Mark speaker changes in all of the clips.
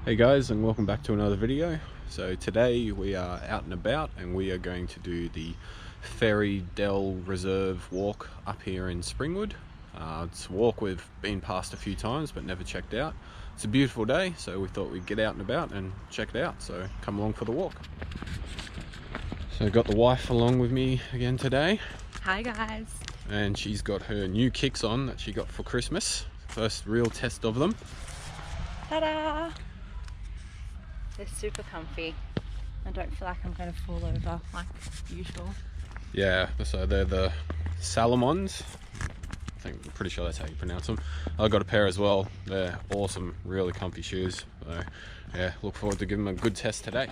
Speaker 1: Hey guys, and welcome back to another video. So today we are out and about and we are going to do the Ferry Dell Reserve walk up here in Springwood. It's a walk we've been past a few times but never checked out. It's a beautiful day, so we thought we'd get out and about and check it out, so come along for the walk. So I've got the wife along with me again today.
Speaker 2: Hi guys.
Speaker 1: And she's got her new kicks on that she got for Christmas. First real test of them.
Speaker 2: Ta-da! They're super comfy. I don't feel like I'm going to fall over like usual.
Speaker 1: Yeah, so they're the Salomons. I'm pretty sure that's how you pronounce them. I got a pair as well. They're awesome, really comfy shoes. So yeah, look forward to giving them a good test today.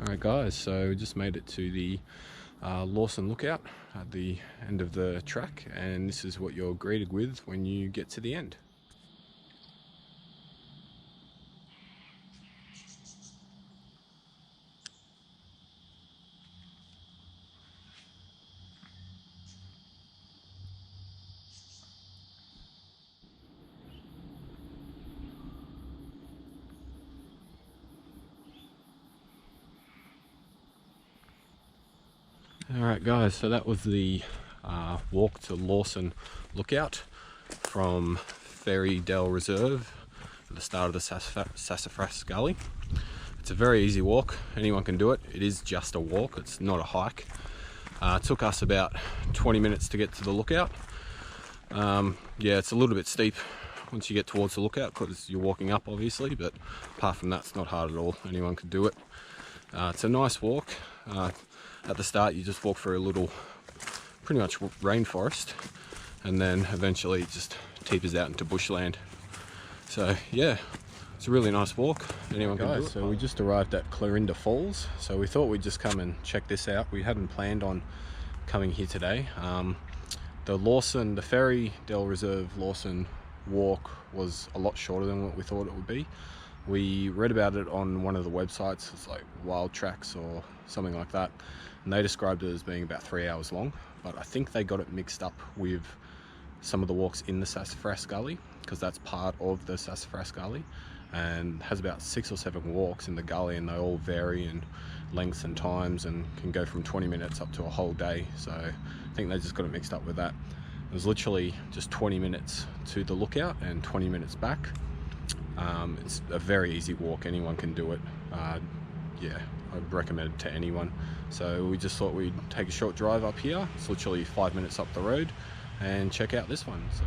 Speaker 1: Alright guys, so we just made it to the Lawson Lookout at the end of the track, and this is what you're greeted with when you get to the end. Alright guys, so that was the walk to Lawson Lookout from Ferry Dell Reserve at the start of the Sassafras gully. It's a very easy walk, anyone can do it. It is just a walk, it's not a hike. It took us about 20 minutes to get to the lookout. Yeah, it's a little bit steep once you get towards the lookout because you're walking up obviously, but apart from that it's not hard at all, anyone can do it. It's a nice walk. At the start you just walk through a little pretty much rainforest, and then eventually it just teeters out into bushland. So yeah, it's a really nice walk, anyone can do it. So we just arrived at Clarinda Falls, so we thought we'd just come and check this out. We hadn't planned on coming here today. The Ferry Dell Reserve Lawson walk was a lot shorter than what we thought it would be. We read about it on one of the websites, it's like Wild Tracks or something like that, and they described it as being about 3 hours long, but I think they got it mixed up with some of the walks in the Sassafras Gully, because that's part of the Sassafras Gully, and has about 6 or 7 walks in the gully, and they all vary in lengths and times and can go from 20 minutes up to a whole day. So I think they just got it mixed up with that. It was literally just 20 minutes to the lookout and 20 minutes back. It's a very easy walk, anyone can do it. Yeah, I'd recommend it to anyone. So we just thought we'd take a short drive up here. It's literally 5 minutes up the road, and check out this one. So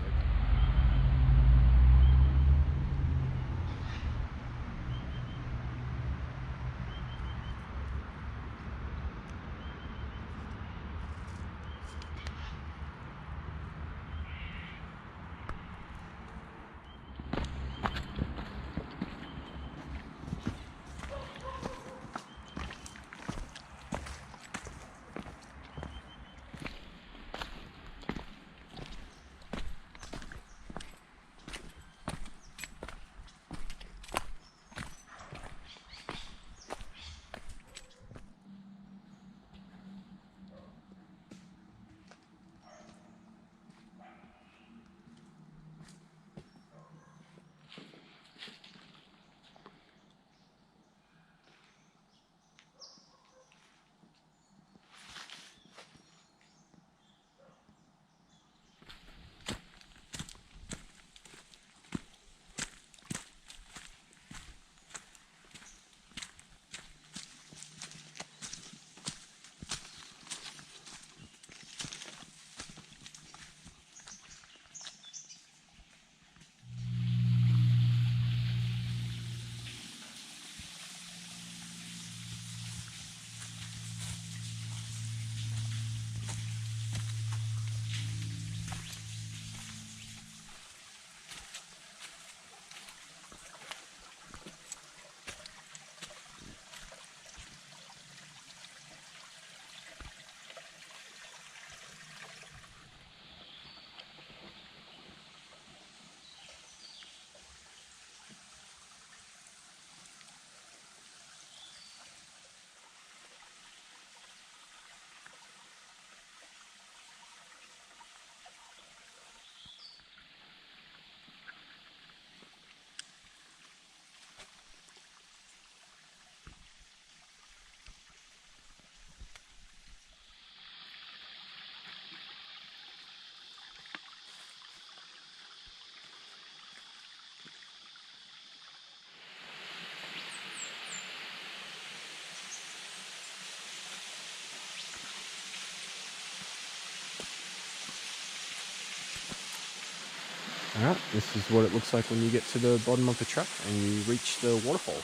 Speaker 1: alright, this is what it looks like when you get to the bottom of the track and you reach the waterfall.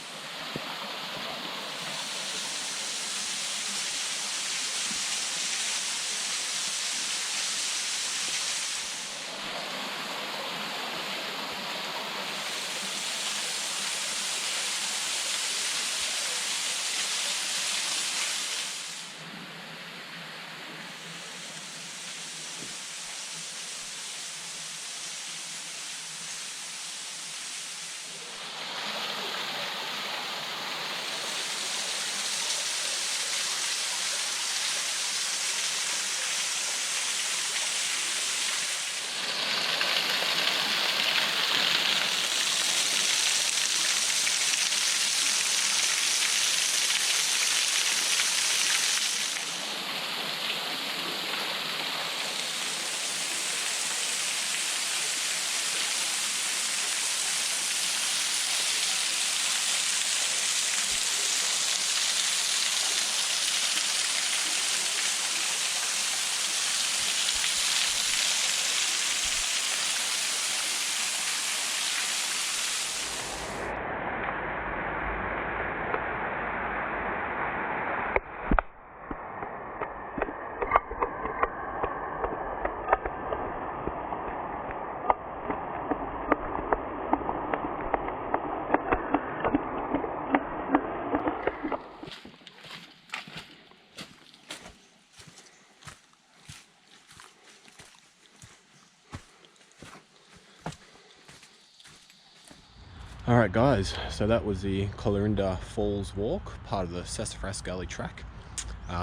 Speaker 1: Alright guys, so that was the Colorinda Falls walk, part of the Sassafras Gully track.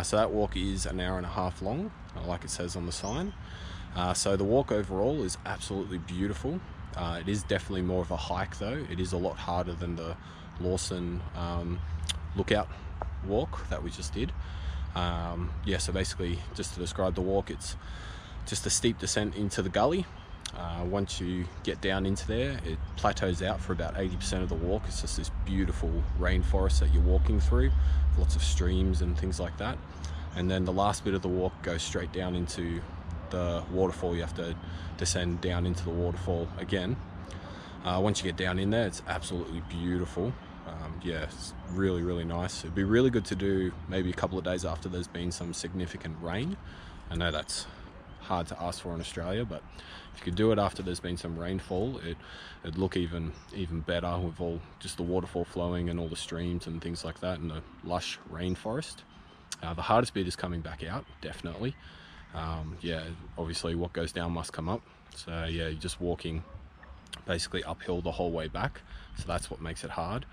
Speaker 1: So that walk is an hour and a half long, like it says on the sign. So the walk overall is absolutely beautiful. It is definitely more of a hike though. It is a lot harder than the Lawson lookout walk that we just did. Yeah, so basically, just to describe the walk, it's just a steep descent into the gully. Once you get down into there, it plateaus out for about 80% of the walk. It's just this beautiful rainforest that you're walking through, lots of streams and things like that. And then the last bit of the walk goes straight down into the waterfall. You have to descend down into the waterfall again. Once you get down in there, it's absolutely beautiful. Yeah, it's really, really nice. It'd be really good to do maybe a couple of days after there's been some significant rain. I know that's hard to ask for in Australia, but if you could do it after there's been some rainfall, it'd look even better with all just the waterfall flowing and all the streams and things like that, and the lush rainforest. The hardest bit is coming back out, definitely. Yeah, obviously what goes down must come up. So yeah, you're just walking basically uphill the whole way back, so that's what makes it hard.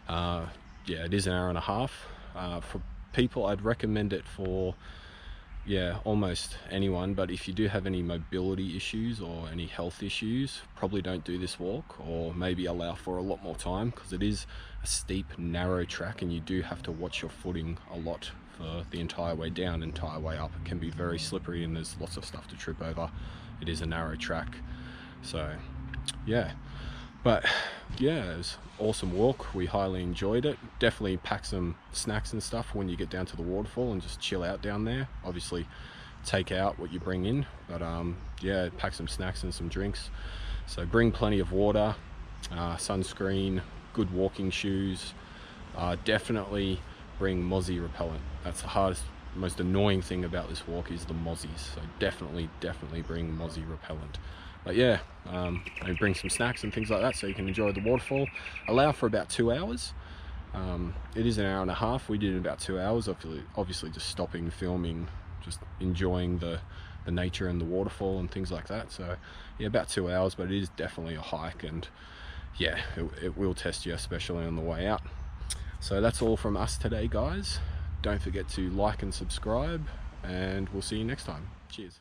Speaker 1: Yeah, it is an hour and a half. For people, I'd recommend it for, yeah, almost anyone, but if you do have any mobility issues or any health issues, probably don't do this walk, or maybe allow for a lot more time, because it is a steep, narrow track and you do have to watch your footing a lot for the entire way down, entire way up. It can be very slippery and there's lots of stuff to trip over. It is a narrow track. So yeah, but yeah, it was an awesome walk. We highly enjoyed it. Definitely pack some snacks and stuff when you get down to the waterfall and just chill out down there. Obviously take out what you bring in, but yeah, pack some snacks and some drinks. So bring plenty of water, sunscreen, good walking shoes. Definitely bring mozzie repellent. That's the hardest, most annoying thing about this walk is the mozzies. So definitely bring mozzie repellent. But yeah, and bring some snacks and things like that so you can enjoy the waterfall. Allow for about 2 hours. It is an hour and a half. We did it in about 2 hours, obviously just stopping, filming, just enjoying the nature and the waterfall and things like that. So yeah, about 2 hours, but it is definitely a hike, and yeah, it will test you, especially on the way out. So that's all from us today, guys. Don't forget to like and subscribe, and we'll see you next time. Cheers.